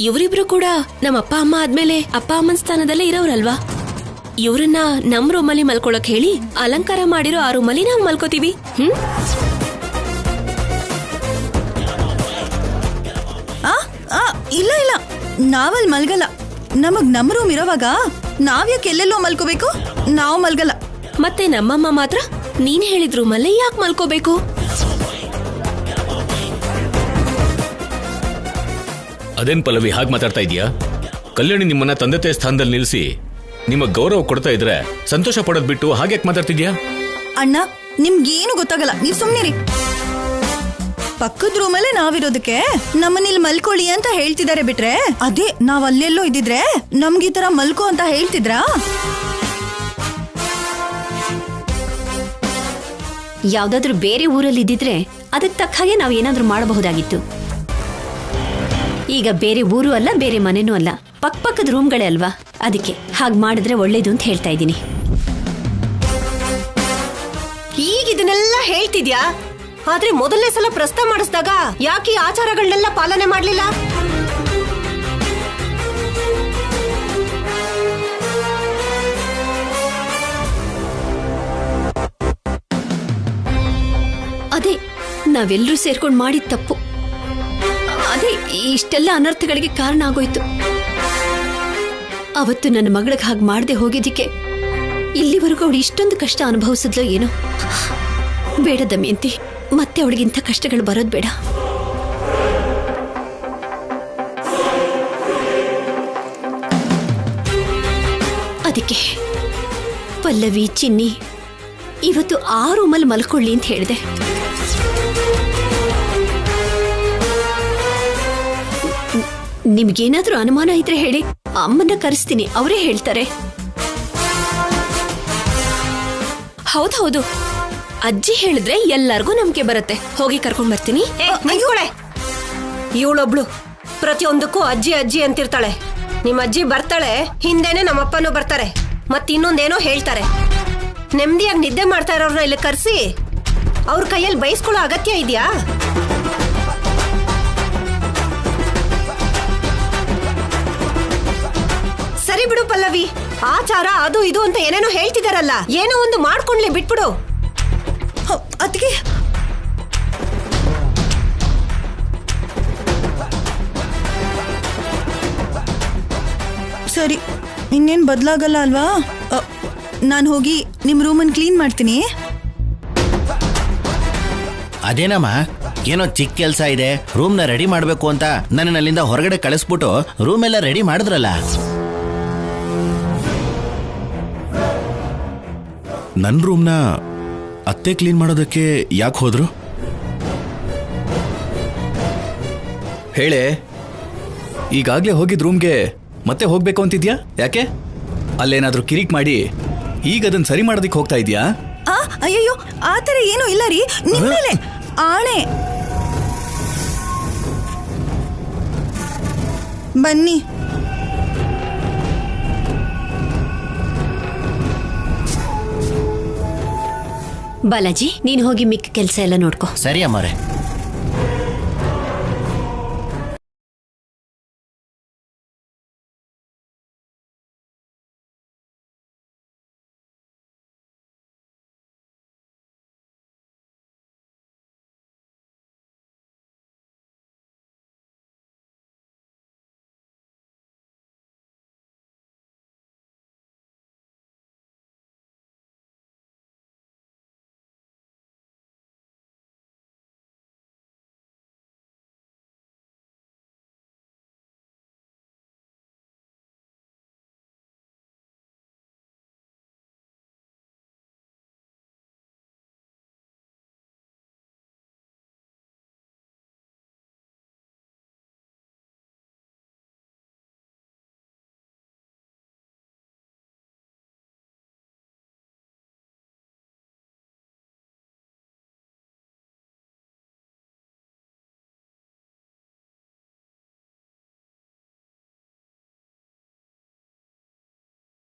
ಇವರಿಬ್ರು ಕೂಡ ನಮ್ಮ ಅಪ್ಪ ಅಮ್ಮ ಆದ್ಮೇಲೆ ಅಪ್ಪ ಅಮ್ಮನ ಸ್ಥಾನದಲ್ಲೇ ಇರೋರಲ್ವಾ. ಇವ್ರನ್ನ ನಮ್ ರೂಮಲ್ಲಿ ಮಲ್ಕೊಳಕ್ ಹೇಳಿ ಅಲಂಕಾರ ಮಾಡಿರೋ ಆ ರೂಮಲ್ಲಿ ನಾವ್ ಮಲ್ಕೋತೀವಿ. ಇಲ್ಲ ಇಲ್ಲ, ನಾವಲ್ಲಿ ಮಲ್ಗಲ್ಲ. ನಮಗ್ ನಮ್ ರೂಮ್ ಇರೋವಾಗ ನಾವ್ಯಾಕೆ ಎಲ್ಲೆಲ್ಲೋ ಮಲ್ಕೋಬೇಕು? ನಾವ್ ಮಲ್ಗಲ್ಲ. ಮತ್ತೆ ನಮ್ಮಮ್ಮ ಮಾತ್ರ ನೀನ್ ಹೇಳಿದ ರೂಮಲ್ಲೇ ಯಾಕೆ ಮಲ್ಕೋಬೇಕು? ಅದೇನ್ ಪಲ್ಲವಿ ಹಾಗೆ ಮಾತಾಡ್ತಾ ಇದೀಯಾ? ಕಲ್ಯಾಣಿ ನಿಮ್ಮನ್ನ ತಂದೆ ತಾಯಿ ಸ್ಥಾನದಲ್ಲಿ ನಿಲ್ಲಿಸಿ ನಿಮ್ಮ ಗೌರವ ಕೊಡ್ತಾ ಇದ್ರೆ ಸಂತೋಷ ಪಡೋದ್ ಬಿಟ್ಟು ಹಾಗೆ ಮಾತಾಡ್ತಿದ್ಯಾ? ಅಣ್ಣ, ನಿಮ್ಗೇನು ಗೊತ್ತಾಗಲ್ಲ, ನೀವ್ ಸುಮ್ನಿರಿ. ಪಕ್ಕದ ರೂಮಲ್ಲೇ ನಾವಿರೋದಕ್ಕೆ ನಮ್ಮನಿಲ್ ಮಲ್ಕೊಳ್ಳಿ ಅಂತ ಹೇಳ್ತಿದ್ದಾರೆ ಬಿಟ್ರೆ, ಅದೇ ನಾವ್ ಅಲ್ಲೆಲ್ಲೋ ಇದ್ದಿದ್ರೆ ನಮ್ಗೆ ಈ ತರ ಮಲ್ಕೋ ಅಂತ ಹೇಳ್ತಿದ್ರಾ? ಯಾವ್ದಾದ್ರು ಬೇರೆ ಊರಲ್ಲಿ ಇದ್ದಿದ್ರೆ ಅದಕ್ಕೆ ತಕ್ಕ ಹಾಗೆ ನಾವ್ ಏನಾದ್ರೂ ಮಾಡಬಹುದಾಗಿತ್ತು. ಈಗ ಬೇರೆ ಊರು ಅಲ್ಲ, ಬೇರೆ ಮನೆನೂ ಅಲ್ಲ, ಪಕ್ಕದ ರೂಮ್ಗಳೇ ಅಲ್ವಾ. ಅದಕ್ಕೆ ಹಾಗೆ ಮಾಡಿದ್ರೆ ಒಳ್ಳೇದು ಅಂತ ಹೇಳ್ತಾ ಇದ್ದೀನಿ. ಈಗ ಇದನ್ನೆಲ್ಲ ಹೇಳ್ತಿದ್ಯಾ? ಆದ್ರೆ ಮೊದಲನೇ ಸಲ ಪ್ರಸ್ತಾವ ಮಾಡಿಸಿದಾಗ ಯಾಕೆ ಆಚಾರಗಳನ್ನೆಲ್ಲ ಪಾಲನೆ ಮಾಡ್ಲಿಲ್ಲ? ಅದೇ ನಾವೆಲ್ಲರೂ ಸೇರ್ಕೊಂಡು ಮಾಡಿದ ತಪ್ಪು. ಅದೇ ಇಷ್ಟೆಲ್ಲ ಅನರ್ಥಗಳಿಗೆ ಕಾರಣ ಆಗೋಯ್ತು. ಅವತ್ತು ನನ್ನ ಮಗಳಿಗೆ ಹಾಗೆ ಮಾಡದೆ ಹೋಗಿದ್ದಕ್ಕೆ ಇಲ್ಲಿವರೆಗೂ ಅವಳು ಇಷ್ಟೊಂದು ಕಷ್ಟ ಅನುಭವಿಸಿದ್ಲೋ ಏನೋ. ಬೇಡ ದಮಯಂತಿ, ಮತ್ತೆ ಅವಳಿಗಿಂತ ಕಷ್ಟಗಳು ಬರೋದು ಬೇಡ. ಅದಕ್ಕೆ ಪಲ್ಲವಿ, ಚಿನ್ನಿ ಇವತ್ತು ಆ ರೂಮಲ್ಲಿ ಮಲ್ಕೊಳ್ಳಿ ಅಂತ ಹೇಳಿದೆ. ನಿಮ್ಗೇನಾದ್ರೂ ಅನುಮಾನ ಇದ್ರೆ ಹೇಳಿ, ಅಮ್ಮನ್ನ ಕರೆಸ್ತೀನಿ, ಅವರೇ ಹೇಳ್ತಾರೆ. ಹೌದೌದು, ಅಜ್ಜಿ ಹೇಳಿದ್ರೆ ಎಲ್ಲಾರ್ಗೂ ನಂಬಿಕೆ ಬರುತ್ತೆ. ಹೋಗಿ ಕರ್ಕೊಂಡ್ ಬರ್ತೀನಿ. ಇವಳೊಬ್ಳು ಪ್ರತಿಯೊಂದಕ್ಕೂ ಅಜ್ಜಿ ಅಜ್ಜಿ ಅಂತಿರ್ತಾಳೆ. ನಿಮ್ಮ ಅಜ್ಜಿ ಬರ್ತಾಳೆ, ಹಿಂದೆನೆ ನಮ್ಮಪ್ಪನೂ ಬರ್ತಾರೆ, ಮತ್ತಿನ್ನೊಂದೇನೋ ಹೇಳ್ತಾರೆ. ನೆಮ್ಮದಿಯಾಗಿ ನಿದ್ದೆ ಮಾಡ್ತಾ ಇರೋರ್ನ ಇಲ್ಲಿ ಕರೆಸಿ ಅವ್ರ ಕೈಯಲ್ಲಿ ಬೈಸ್ಕೊಳ್ಳೋ ಅಗತ್ಯ ಇದೆಯಾ? ಸರಿ ಬಿಡು ಪಲ್ಲವಿ, ಆಚಾರ ಅದು ಇದು ಅಂತ ಏನೇನೋ ಹೇಳ್ತಿದಾರಲ್ಲ, ಏನೋ ಒಂದು ಮಾಡ್ಕೊಂಡ್ಲಿ ಬಿಟ್ಬಿಡು. ಅದಕ್ಕೆ ಸರಿ, ಇನ್ನೇನ್ ಬದಲಾಗಲ್ಲ ಅಲ್ವಾ? ನಾನು ಹೋಗಿ ನಿಮ್ ರೂಮನ್ನು ಕ್ಲೀನ್ ಮಾಡ್ತೀನಿ. ಅದೇನಮ್ಮ, ಏನೋ ಚಿಕ್ಕ ಕೆಲಸ ಇದೆ, ರೂಮ್ನ ರೆಡಿ ಮಾಡಬೇಕು ಅಂತ ನನ್ನ ಅಲ್ಲಿಂದ ಹೊರಗಡೆ ಕಳಿಸ್ಬಿಟ್ಟು ರೂಮ್ ಎಲ್ಲ ರೆಡಿ ಮಾಡಿದ್ರಲ್ಲ. ನನ್ನ ರೂಮ್ನ ಅತ್ತೆ ಕ್ಲೀನ್ ಮಾಡೋದಕ್ಕೆ ಯಾಕೆ ಹೋದ್ರು? ಹೇಳೆ, ಈಗಾಗ್ಲೇ ಹೋಗಿದ್ ರೂಮ್ಗೆ ಮತ್ತೆ ಹೋಗ್ಬೇಕು ಅಂತಿದ್ಯಾ? ಯಾಕೆ? ಅಲ್ಲೇನಾದ್ರೂ ಕಿರಿಕ್ ಮಾಡಿ ಈಗ ಅದನ್ನ ಸರಿ ಮಾಡೋದಕ್ಕೆ ಹೋಗ್ತಾ ಇದೀಯಾ? ಅಯ್ಯಯ್ಯೋ, ಆತರ ಏನೂ ಇಲ್ಲ ರೀ, ನಿಮ್ಮೇಲೆ ಆಣೆ. ಬನ್ನಿ. ಬಾಲಾಜಿ, ನೀನು ಹೋಗಿ ಮಿಕ್ಕ ಕೆಲಸ ಎಲ್ಲ ನೋಡ್ಕೋ. ಸರಿ ಅಮ್ಮರೇ.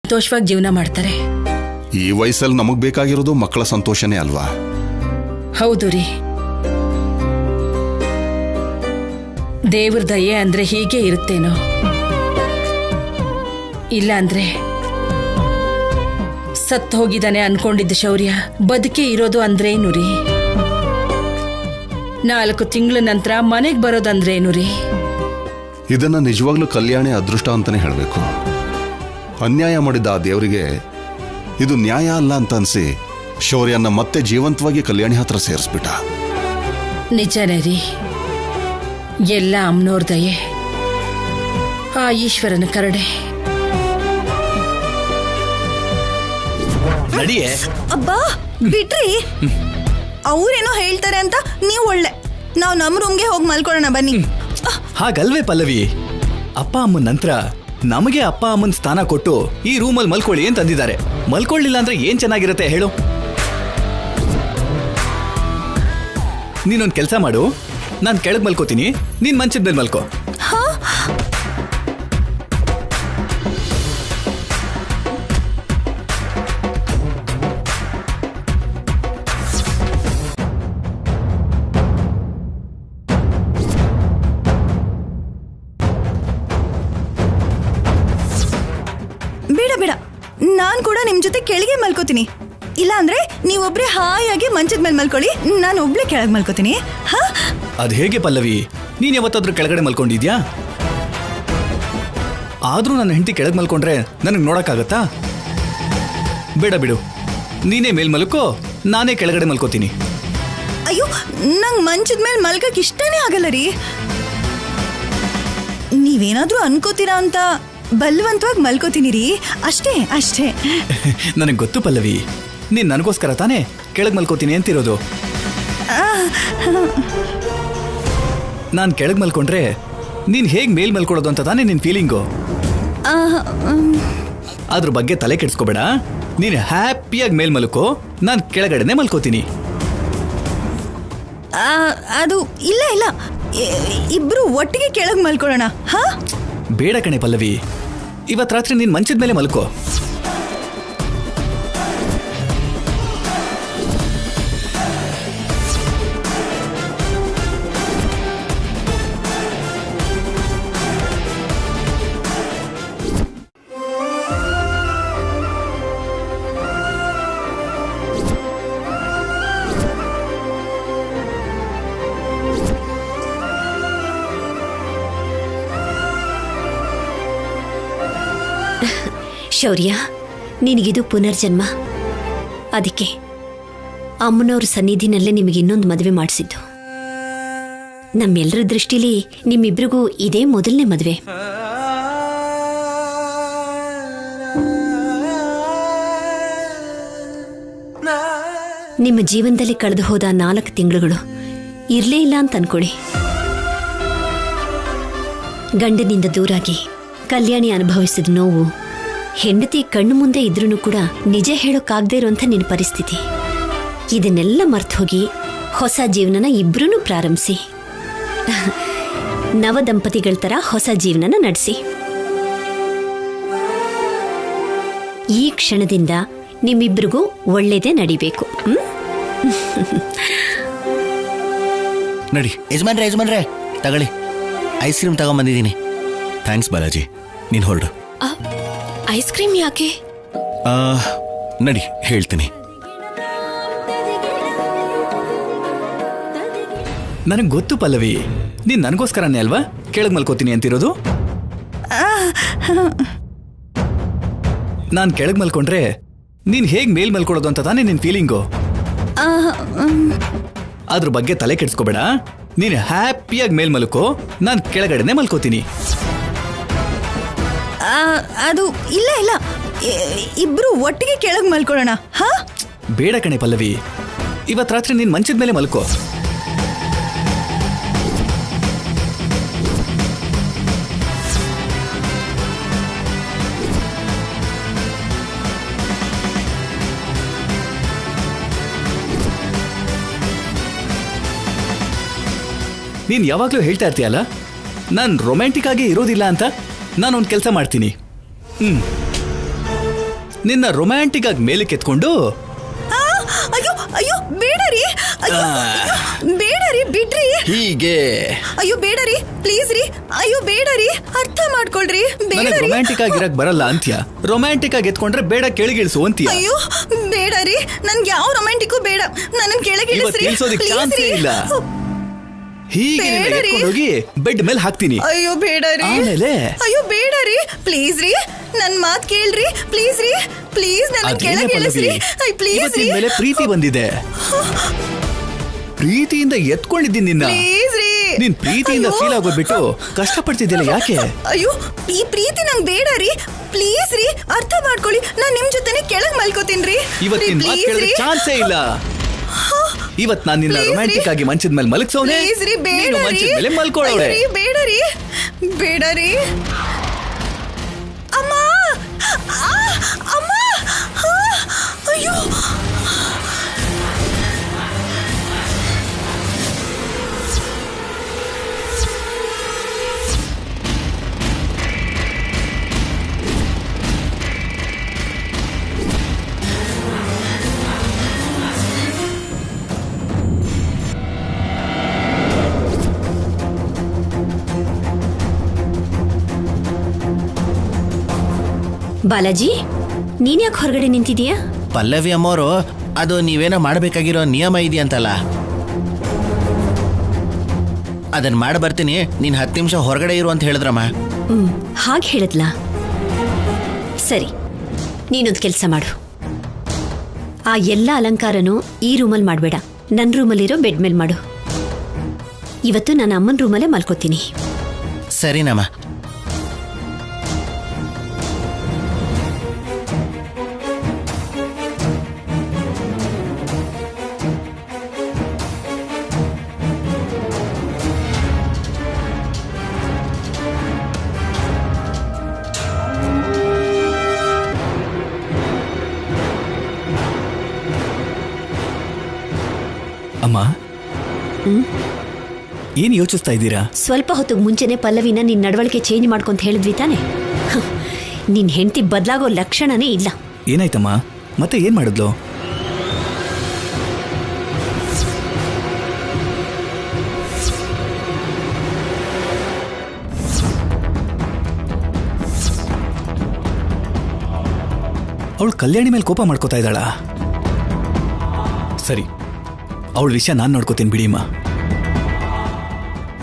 ಸಂತೋಷವಾಗಿ ಜೀವನ ಮಾಡ್ತಾರೆ. ಈ ವಯಸ್ಸಲ್ಲಿ ನಮಗ್ ಬೇಕಾಗಿರೋದು ಮಕ್ಕಳ ಸಂತೋಷನೇ ಅಲ್ವಾ? ಹೌದು ರೀ. ದೇವ್ರ ದಯೆ ಅಂದ್ರೆ ಹೀಗೆ ಇರುತ್ತೇನೋ, ಇಲ್ಲ ಅಂದ್ರೆ ಸತ್ತು ಹೋಗಿದ್ದಾನೆ ಅನ್ಕೊಂಡಿದ್ದ ಶೌರ್ಯ ಬದುಕೇ ಇರೋದು ಅಂದ್ರೇನು ರೀ? 4 ತಿಂಗಳ ನಂತರ ಮನೆಗೆ ಬರೋದಂದ್ರೇನು ರೀ? ಇದನ್ನ ನಿಜವಾಗ್ಲೂ ಕಲ್ಯಾಣಿ ಅದೃಷ್ಟ ಅಂತಾನೆ ಹೇಳಬೇಕು. ಅನ್ಯಾಯ ಮಾಡಿದ್ದ ಆ ದೇವರಿಗೆ ಇದು ನ್ಯಾಯ ಅಲ್ಲ ಅಂತ ಅನ್ಸಿ ಶೌರ್ಯನ ಮತ್ತೆ ಜೀವಂತವಾಗಿ ಕಲ್ಯಾಣಿ ಹತ್ರ ಸೇರಿಸ್ಬಿಟ್ಟ. ನಿಜನೇ ರೀ, ಎಲ್ಲ ಅಮ್ನೋರ್ ದಯೆ, ಆ ಈಶ್ವರನ ಕರಡೆ. ನಡಿಯೇ. ಅಬ್ಬಾ ಬಿಟ್ರಿ, ಅವ್ರೇನೋ ಹೇಳ್ತಾರೆ ಅಂತ ನೀವು ಒಳ್ಳೆ. ನಾವು ನಮ್ಮ ರೂಮ್ಗೆ ಹೋಗಿ ಮಲ್ಕೊಳ್ಳೋಣ ಬನ್ನಿ. ಹಾಗಲ್ವೇ ಪಲ್ಲವಿ, ಅಪ್ಪ ಅಮ್ಮನ ನಂತರ ನಮಗೆ ಅಪ್ಪ ಅಮ್ಮನ ಸ್ಥಾನ ಕೊಟ್ಟು ಈ ರೂಮಲ್ಲಿ ಮಲ್ಕೊಳ್ಳಿ ಅಂತ ಅಂದಿದ್ದಾರೆ. ಮಲ್ಕೊಳ್ಳಿಲ್ಲ ಅಂದ್ರೆ ಏನ್ ಚೆನ್ನಾಗಿರುತ್ತೆ ಹೇಳು? ನೀನೊಂದು ಕೆಲಸ ಮಾಡು, ನಾನು ಕೆಳಗೆ ಮಲ್ಕೋತೀನಿ, ನೀನ್ ಮಂಚದ ಮೇಲೆ ಮಲ್ಕೋ. ಬೇಡ ಬೇಡ, ನಾನ್ ಕೂಡ ನಿಮ್ ಜೊತೆ ಕೆಳಗೆ ಮಲ್ಕೋತೀನಿ. ಇಲ್ಲ ಅಂದ್ರೆ ನೀವೊಬ್ರೆ ಹಾಯಾಗಿ ಮಂಚದ ಮೇಲೆ ಮಲ್ಕೊಳ್ಳಿ, ನಾನು ಒಬ್ಳೆ ಕೆಳಗೆ ಮಲ್ಕೋತೀನಿ. ಅದ್ ಹೇಗೆ ಪಲ್ಲವಿ, ನೀನ್ ಯಾವತ್ತಾದ್ರೂ ಕೆಳಗಡೆ ಮಲ್ಕೊಂಡಿದ್ಯಾ? ಆದ್ರೂ ನನ್ನ ಹೆಂಡತಿ ಕೆಳಗೆ ಮಲ್ಕೊಂಡ್ರೆ ನನಗೆ ನೋಡಕ್ಕಾಗತ್ತಾ? ಬೇಡ ಬಿಡು, ನೀನೇ ಮೇಲ್ ಮಲ್ಕೋ, ನಾನೇ ಕೆಳಗಡೆ ಮಲ್ಕೋತೀನಿ. ಅಯ್ಯೋ, ನಂಗ್ ಮಂಚದ ಮೇಲೆ ಮಲ್ಕಕ್ ಇಷ್ಟನೇ ಆಗಲ್ಲ ರೀ. ನೀವೇನಾದ್ರೂ ಅನ್ಕೋತೀರಾ ಅಂತ ಬಲವಂತವಾಗಿ ಮಲ್ಕೋತೀನಿ ರೀ, ಅಷ್ಟೇ ಅಷ್ಟೇ. ನನಗೆ ಗೊತ್ತು ಪಲ್ಲವಿ, ನೀನ್ ನನಗೋಸ್ಕರ ತಾನೇ ಕೆಳಗೆ ಮಲ್ಕೋತೀನಿ ಅಂತಿರೋದು. ನಾನು ಕೆಳಗೆ ಮಲ್ಕೊಂಡ್ರೆ ನೀನ್ ಹೇಗ್ ಮೇಲ್ ಮಲ್ಕೊಳ್ಳೋದು ಅಂತ ತಾನೇ ನಿನ್ ಫೀಲಿಂಗು. ಅದ್ರ ಬಗ್ಗೆ ತಲೆ ಕೆಡಿಸ್ಕೋಬೇಡ, ನೀನ್ ಹ್ಯಾಪಿಯಾಗಿ ಮೇಲ್ ಮಲ್ಕೋ, ನಾನು ಕೆಳಗಡೆನೆ ಮಲ್ಕೋತೀನಿ. ಅದು ಇಲ್ಲ ಇಲ್ಲ, ಇಬ್ರು ಒಟ್ಟಿಗೆ ಕೆಳಗೆ ಮಲ್ಕೊಳ್ಳೋಣ. ಬೇಡ ಕಣೆ ಪಲ್ಲವಿ, ಇವತ್ ರಾತ್ರಿ ನೀನ್ ಮಂಚದ ಮೇಲೆ ಮಲ್ಕೋ. ಶೌರ್ಯ, ನಿನಗಿದು ಪುನರ್ಜನ್ಮ. ಅದಕ್ಕೆ ಅಮ್ಮನವ್ರ ಸನ್ನಿಧಿನಲ್ಲೇ ನಿಮಗೆ ಇನ್ನೊಂದು ಮದುವೆ ಮಾಡಿಸಿದ್ದು. ನಮ್ಮೆಲ್ಲರ ದೃಷ್ಟಿಲಿ ನಿಮ್ಮಿಬ್ರಿಗೂ ಇದೇ ಮೊದಲನೇ ಮದುವೆ. ನಿಮ್ಮ ಜೀವನದಲ್ಲಿ ಕಳೆದು ಹೋದ 4 ತಿಂಗಳುಗಳು ಇರ್ಲೇ ಇಲ್ಲ ಅಂತ ಅನ್ಕೊಳ್ಳಿ. ಗಂಡನಿಂದ ದೂರಾಗಿ ಕಲ್ಯಾಣಿ ಅನುಭವಿಸಿದ ನೋವು, ಹೆಂಡತಿ ಕಣ್ಣು ಮುಂದೆ ಇದ್ರೂ ಕೂಡ ನಿಜ ಹೇಳೋಕ್ಕಾಗದೇ ಇರೋಂಥ ನಿನ್ನ ಪರಿಸ್ಥಿತಿ, ಇದನ್ನೆಲ್ಲ ಮರ್ತು ಹೋಗಿ ಹೊಸ ಜೀವನನ ಇಬ್ರೂ ಪ್ರಾರಂಭಿಸಿ ನವ ದಂಪತಿಗಳ ಥರ ಹೊಸ ಜೀವನನ ನಡೆಸಿ. ಈ ಕ್ಷಣದಿಂದ ನಿಮ್ಮಿಬ್ರಿಗೂ ಒಳ್ಳೇದೇ ನಡಿಬೇಕು. ನಡಿ. ಯಜಮಾನ್ರೆ ತಗೊಳ್ಳಿ, ಐಸ್ ಕ್ರೀಮ್ ತಗೊಂಬಂದಿದ್ದೀನಿ. ಥ್ಯಾಂಕ್ಸ್ ಬಾಲಾಜಿ, ನೀನ್ ಹೊರಡು. ಐಸ್ ಕ್ರೀಮ್ ಯಾಕೆ? ನಡಿ ಹೇಳ್ತೀನಿ. ನನಗೆ ಗೊತ್ತು ಪಲ್ಲವಿ, ನೀನ್ ನನಗೋಸ್ಕರನೇ ಅಲ್ವಾ ಕೆಳಗೆ ಮಲ್ಕೋತೀನಿ ಅಂತಿರೋದು. ನಾನು ಕೆಳಗೆ ಮಲ್ಕೊಂಡ್ರೆ ನೀನ್ ಹೇಗ್ ಮೇಲ್ ಮಲ್ಕೊಳ್ಳೋದು ಅಂತ ತಾನೇ ನಿನ್ ಫೀಲಿಂಗು. ಅದ್ರ ಬಗ್ಗೆ ತಲೆ ಕೆಡಿಸ್ಕೋಬೇಡ, ನೀನ್ ಹ್ಯಾಪಿಯಾಗಿ ಮೇಲ್ ಮಲ್ಕೋ, ನಾನು ಕೆಳಗಡೆನೆ ಮಲ್ಕೋತೀನಿ. ಅದು ಇಲ್ಲ ಇಲ್ಲ, ಇಬ್ರು ಒಟ್ಟಿಗೆ ಕೆಳಗೆ ಮಲ್ಕೊಳ್ಳೋಣ. ಬೇಡ ಕಣೆ ಪಲ್ಲವಿ, ಇವತ್ ರಾತ್ರಿ ನೀನ್ ಮಂಚದ ಮೇಲೆ ಮಲ್ಕೋ. ನೀನ್ ಯಾವಾಗ್ಲೂ ಹೇಳ್ತಾ ಇರ್ತೀಯಲ್ಲ, ನಾನ್ ರೊಮ್ಯಾಂಟಿಕ್ ಆಗಿ ಇರೋದಿಲ್ಲ ಅಂತ. ನಾನೊಂದು ಕೆಲಸ ಮಾಡ್ತೀನಿ. ನಿನ್ನ ರೊಮ್ಯಾಂಟಿಕ್ ಆಗಿ ಮೇಲಕ್ಕೆ ಎತ್ಕೊಂಡು. ಅಯ್ಯೋ ಅಯ್ಯೋ, ಬೇಡ ರೀ, ಬೇಡ ರೀ, ಬಿಡ್ರಿ. ಹೀಗೆ ಅಯ್ಯೋ ಬೇಡ ರೀ, ಪ್ಲೀಸ್ ರೀ. ಅಯ್ಯೋ ಬೇಡ ರೀ, ಅರ್ಥ ಮಾಡ್ಕೊಳ್ರಿ. ಬೇಡ ರೀ. ರೊಮ್ಯಾಂಟಿಕ್ ಆಗಿರಕ್ ಬರಲ್ಲ ಅಂತ್ಯ. ರೊಮ್ಯಾಂಟಿಕ್ ಆಗಿ ಎತ್ಕೊಂಡ್ರೆ ಬೇಡ ಕೆಳಗಿಳಿಸು ಅಂತ್ಯ. ಅಯ್ಯೋ ಬೇಡ ರೀ, ನನ್ಗೆ ಯಾವ ರೊಮ್ಯಾಂಟಿಕ್ಕು ಬೇಡ. ನನ್ನ ಕೆಳಗಿಳಿಸ್ರಿ. ಚಾನ್ಸೇ ಇಲ್ಲ. ಹೀಗೆ ಹೋಗಿ ಬೆಡ್ ಮೇಲೆ ಹಾಕ್ತೀನಿ. ಅಯ್ಯೋ ಬೇಡ ರೀ. ಆಮೇಲೆ ಅಯ್ಯೋ ಬೇಡ ರೀ, ಪ್ಲೀಸ್ ರೀ, ನನ್ ಮಾತ್ ಕೇಳ್ರಿ. ಪ್ಲೀಸ್ ರೀ, ಪ್ಲೀಸ್ ನನ್ನ ಕೆಳಗಿಳಿಸ್ರಿ. ಪ್ಲೀಸ್ ರೀ. ಮೇಲೆ ಪ್ರೀತಿ ಬಂದಿದೆ. ಪ್ರೀತಿಯಿಂದ ಎತ್ಕೊಂಡಿದ್ದೀನಿ ನಿನ್ನ. ಪ್ಲೀಸ್ ರೀ. ನೀನ್ ಪ್ರೀತಿಯಿಂದ ಫೀಲ್ ಆಗೋದ್ಬಿಟ್ಟು ಕಷ್ಟಪಡ್ತಿದ್ದಿಲ್ಲ ಯಾಕೆ? ಅಯ್ಯೋ ಈ ಪ್ರೀತಿ ನಂಗೆ ಬೇಡ ರೀ. ಪ್ಲೀಸ್ ರೀ, ಅರ್ಥ ಮಾಡ್ಕೊಳ್ಳಿ. ನಾನ್ ನಿಮ್ ಜೊತೆನೆ ಕೆಳಗ್ ಮಲ್ಕೋತೀನಿ. ಇವತ್ತು ನಿನ್ ಮಾತು ಕೇಳಿದ್ರೆ ಚಾನ್ಸೇ ಇಲ್ಲ. ಇವತ್ ನಾನು ನಿನ್ನ ರೊಮ್ಯಾಂಟಿಕ್ ಆಗಿ ಮಂಚದ ಮೇಲೆ ಮಲಗಿಸೋನೆ. ಮಂಚದ ಮೇಲೆ ಮಲ್ಕೊಳ್ಳೋಳೆ. ಬೇಡ ರೀ, ಬೇಡ ರೀ. ಅಮ್ಮ, ಅಮ್ಮ, ಅಯ್ಯೋ. ಬಾಲಾಜಿ, ನೀನ್ ಯಾಕೆ ಹೊರಗಡೆ ನಿಂತಿದೀಯಾ? ಪಲ್ಲವಿ ಅಮ್ಮೋರು, ಅದು ನೀವೇನೋ ಮಾಡಬೇಕಾಗಿರೋ ನಿಯಮ ಇದೆಯಂತಲ್ಲ, ಅದನ್ನ ಮಾಡಿ ಬರ್ತೀನಿ, ನೀನ್ 10 ನಿಮಿಷ ಹೊರಗಡೆ ಇರು ಅಂತ ಹೇಳಿದ್ರಮ್ಮ. ಹಾಗೆ ಹೇಳಿದ್ಲಾ? ಸರಿ, ನೀನೊಂದು ಕೆಲಸ ಮಾಡು. ಆ ಎಲ್ಲ ಅಲಂಕಾರನೂ ಈ ರೂಮಲ್ಲಿ ಮಾಡಬೇಡ, ನನ್ನ ರೂಮಲ್ಲಿರೋ ಬೆಡ್ ಮೇಲೆ ಮಾಡು. ಇವತ್ತು ನಾನು ಅಮ್ಮನ ರೂಮಲ್ಲೇ ಮಲ್ಕೋತೀನಿ. ಸರಿನಮ್ಮ. ಅಮ್ಮ, ಏನ್ ಯೋಚಿಸ್ತಾ ಇದ್ದೀರಾ? ಸ್ವಲ್ಪ ಹೊತ್ತಿಗೆ ಮುಂಚೆನೆ ಪಲ್ಲವಿನ ನಿನ್ನ ನಡವಳಿಕೆ ಚೇಂಜ್ ಮಾಡ್ಕೊಂತ ಹೇಳಿದ್ವಿ ತಾನೆ? ನಿನ್ ಹೆಂಡತಿ ಬದಲಾಗೋ ಲಕ್ಷಣನೇ ಇಲ್ಲ. ಏನಾಯ್ತಮ್ಮ? ಮತ್ತೆ ಏನ್ ಮಾಡಿದ್ಲು? ಅವಳು ಕಲ್ಯಾಣಿ ಮೇಲೆ ಕೋಪ ಮಾಡ್ಕೋತಾ ಇದ್ದಾಳ. ಸರಿ, ಅವಳ ವಿಷಯ ನಾನು ನೋಡ್ಕೋತೀನಿ ಬಿಡಿಮ್ಮ.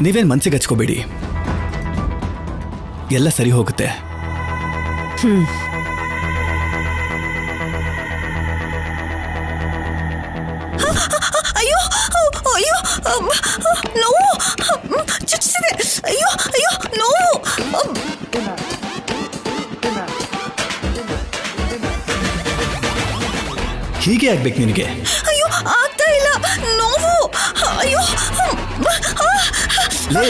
ನೀವೇನ್ ಮನ್ಸಿಗೆ ಹಚ್ಕೋಬೇಡಿ, ಎಲ್ಲ ಸರಿ ಹೋಗುತ್ತೆ. ಅಯ್ಯೋ ಅಯ್ಯೋ, ನೋವು ಚುಚ್ಚಿಸಿದೆ. ಅಯ್ಯೋ ಅಯ್ಯೋ, ನೋವು. ಹೀಗೆ ಆಗ್ಬೇಕು ನಿನಗೆ? ಅಯ್ಯೋ ಆಗ್ತಾ ಇಲ್ಲ, ನೋವು. ಅಯ್ಯೋ ಲೇ,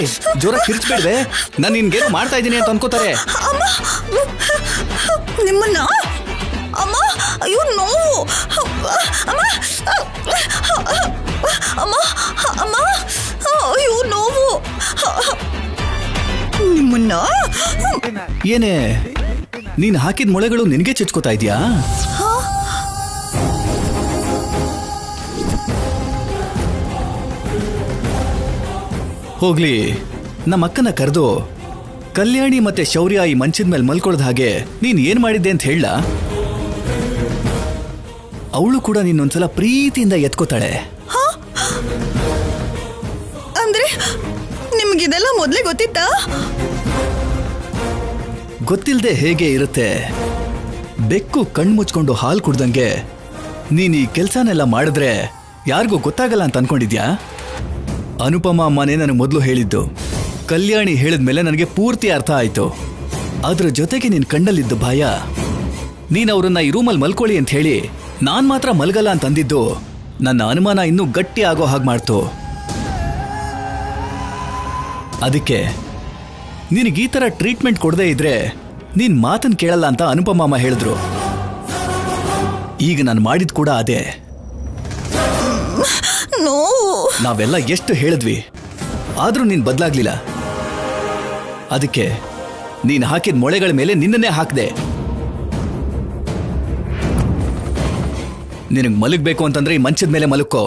ಜೋರ ಕಿರ್ಚ್ಬೇಡ್ವೆ. ನಾನು ನಿನ್ಗೇನು ಮಾಡ್ತಾ ಇದ್ದೀನಿ ಅಂತ ಅನ್ಕೋತಾರೆ. ಅಮ್ಮ, ನಿಮ್ಮನ್ನ. ಅಮ್ಮ, ಅಯ್ಯೋ ನೋವು. ಅಮ್ಮ, ಅಮ್ಮ, ಅಮ್ಮ, ಅಯ್ಯೋ ನೋವು. ನಿಮ್ಮನ್ನ. ಏನೇ, ನೀನ್ ಹಾಕಿದ ಮೊಳೆಗಳು ನಿನಗೆ ಚುಚ್ಕೋತಾ ಇದೆಯಾ? ಹೋಗ್ಲಿ, ನಮ್ಮ ಅಕ್ಕನ ಕರೆದು ಕಲ್ಯಾಣಿ ಮತ್ತೆ ಶೌರ್ಯ ಈ ಮಂಚದ ಮೇಲೆ ಮಲ್ಕೊಳ್ದ ಹಾಗೆ ನೀನ್ ಏನ್ ಮಾಡಿದ್ದೆ ಅಂತ ಹೇಳ. ಅವಳು ಕೂಡ ನಿನ್ನೊಂದ್ಸಲ ಪ್ರೀತಿಯಿಂದ ಎತ್ಕೋತಾಳೆ. ಅಂದ್ರೆ ನಿಮ್ಗಿದೆಲ್ಲ ಮೊದ್ಲೇ ಗೊತ್ತಿತ್ತಾ? ಗೊತ್ತಿಲ್ಲದೆ ಹೇಗೆ ಇರುತ್ತೆ? ಬೆಕ್ಕು ಕಣ್ಮುಚ್ಕೊಂಡು ಹಾಲು ಕುಡ್ದಂಗೆ ನೀನ್ ಈ ಕೆಲ್ಸನೆಲ್ಲ ಮಾಡಿದ್ರೆ ಯಾರಿಗೂ ಗೊತ್ತಾಗಲ್ಲ ಅಂತ ಅನ್ಕೊಂಡಿದ್ಯಾ? ಅನುಪಮ ಅಮ್ಮನೇ ನನಗೆ ಮೊದಲು ಹೇಳಿದ್ದು. ಕಲ್ಯಾಣಿ ಹೇಳಿದ್ಮೇಲೆ ನನಗೆ ಪೂರ್ತಿ ಅರ್ಥ ಆಯ್ತು. ಅದ್ರ ಜೊತೆಗೆ ನಿನ್ ಕಣ್ಣಲ್ಲಿದ್ದ ಭಯ. ನೀನ್ ಅವ್ರನ್ನ ಈ ರೂಮಲ್ಲಿ ಮಲ್ಕೊಳ್ಳಿ ಅಂತ ಹೇಳಿ ನಾನ್ ಮಾತ್ರ ಮಲ್ಗಲ್ಲ ಅಂತ ಅಂದಿದ್ದು ನನ್ನ ಅನುಮಾನ ಇನ್ನೂ ಗಟ್ಟಿ ಆಗೋ ಹಾಗೆ ಮಾಡ್ತು. ಅದಕ್ಕೆ ನಿನಗೆ ಈ ಥರ ಟ್ರೀಟ್ಮೆಂಟ್ ಕೊಡದೇ ಇದ್ರೆ ನೀನ್ ಮಾತನ್ನು ಕೇಳಲ್ಲ ಅಂತ ಅನುಪಮ ಅಮ್ಮ ಹೇಳಿದ್ರು. ಈಗ ನಾನು ಮಾಡಿದ್ ಕೂಡ ಅದೇ. ನಾವೆಲ್ಲ ಎಷ್ಟು ಹೇಳಿದ್ವಿ, ಆದ್ರೂ ನೀನ್ ಬದಲಾಗ್ಲಿಲ್ಲ. ಅದಕ್ಕೆ ನೀನ್ ಹಾಕಿದ ಮೊಳೆಗಳ ಮೇಲೆ ನಿನ್ನನ್ನೇ ಹಾಕ್ದೆ. ನಿನಗೆ ಮಲಗಬೇಕು ಅಂತಂದ್ರೆ ಈ ಮಂಚದ ಮೇಲೆ ಮಲಕ್ಕೋ.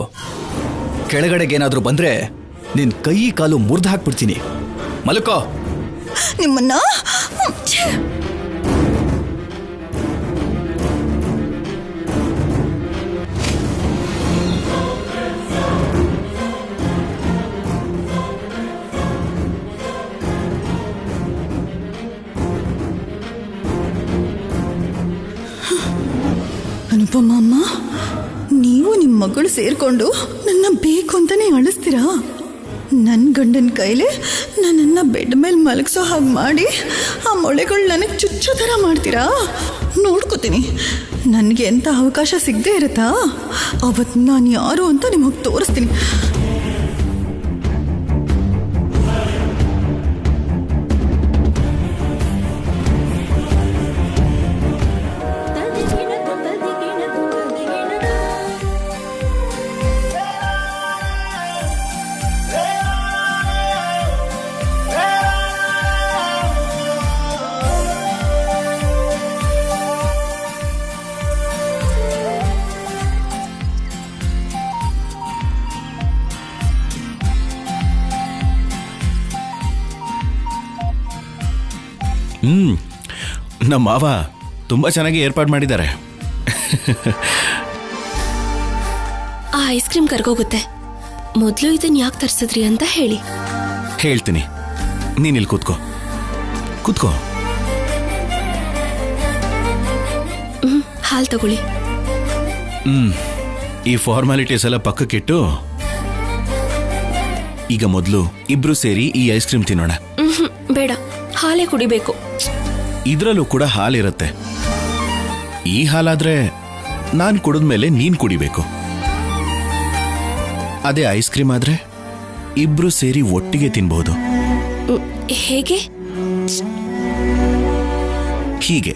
ಕೆಳಗಡೆಗೇನಾದ್ರೂ ಬಂದ್ರೆ ನಿನ್ ಕೈ ಕಾಲು ಮುರಿದು ಹಾಕ್ಬಿಡ್ತೀನಿ. ಮಲ್ಕೋ. ನಿಮ್ಮನ್ನ ಅನುಪಮ ಅಮ್ಮ, ನೀವು ನಿಮ್ಮ ಮಗಳು ಸೇರ್ಕೊಂಡು ನನ್ನ ಬೇಕು ಅಂತಾನೆ ಅಳಿಸ್ತೀರಾ? ನನ್ನ ಗಂಡನ ಕೈಲಿ ನನ್ನನ್ನು ಬೆಡ್ ಮೇಲೆ ಮಲಗಿಸೋ ಹಾಗೆ ಮಾಡಿ ಆ ಮೊಳೆಗಳು ನನಗೆ ಚುಚ್ಚೋ ಥರ ಮಾಡ್ತೀರಾ? ನೋಡ್ಕೋತೀನಿ. ನನಗೆ ಎಂಥ ಅವಕಾಶ ಸಿಗದೆ ಇರುತ್ತಾ ಅವತ್ತು ನಾನು ಯಾರು ಅಂತ ನಿಮಗೆ ತೋರಿಸ್ತೀನಿ. ನಮ್ಮ ಮಾವ ತುಂಬಾ ಚೆನ್ನಾಗಿ ಏರ್ಪಾಡು ಮಾಡಿದ್ದಾರೆ. ಆ ಐಸ್ ಕ್ರೀಮ್ ಕರ್ಗೋಗುತ್ತೆ. ಮೊದಲು ಇದನ್ನ ಯಾಕೆ ತರಿಸಿದ್ರಿ ಅಂತ ಹೇಳಿ. ಹೇಳ್ತೀನಿ, ನೀನ್ ಇಲ್ಲಿ ಕೂತ್ಕೋ. ಕೂತ್ಕೋ. ಹಾಲು ತಗೊಳ್ಳಿ. ಈ ಫಾರ್ಮಾಲಿಟೀಸ್ ಎಲ್ಲ ಪಕ್ಕಕ್ಕಿಟ್ಟು ಈಗ ಮೊದಲು ಇಬ್ರು ಸೇರಿ ಈ ಐಸ್ ಕ್ರೀಮ್ ತಿನ್ನೋಣ. ಬೇಡ, ಹಾಲೇ ಕುಡಿಬೇಕು. ಇದ್ರಲ್ಲೂ ಕೂಡ ಹಾಲಿರುತ್ತೆ. ಈ ಹಾಲಾದ್ರೆ ನಾನ್ ಕುಡಿದ್ಮೇಲೆ ನೀನ್ ಕುಡಿಬೇಕು. ಅದೇ ಐಸ್ ಕ್ರೀಮ್ ಆದ್ರೆ ಇಬ್ರು ಸೇರಿ ಒಟ್ಟಿಗೆ ತಿನ್ಬಹುದು. ಹೇಗೆ? ಹೀಗೆ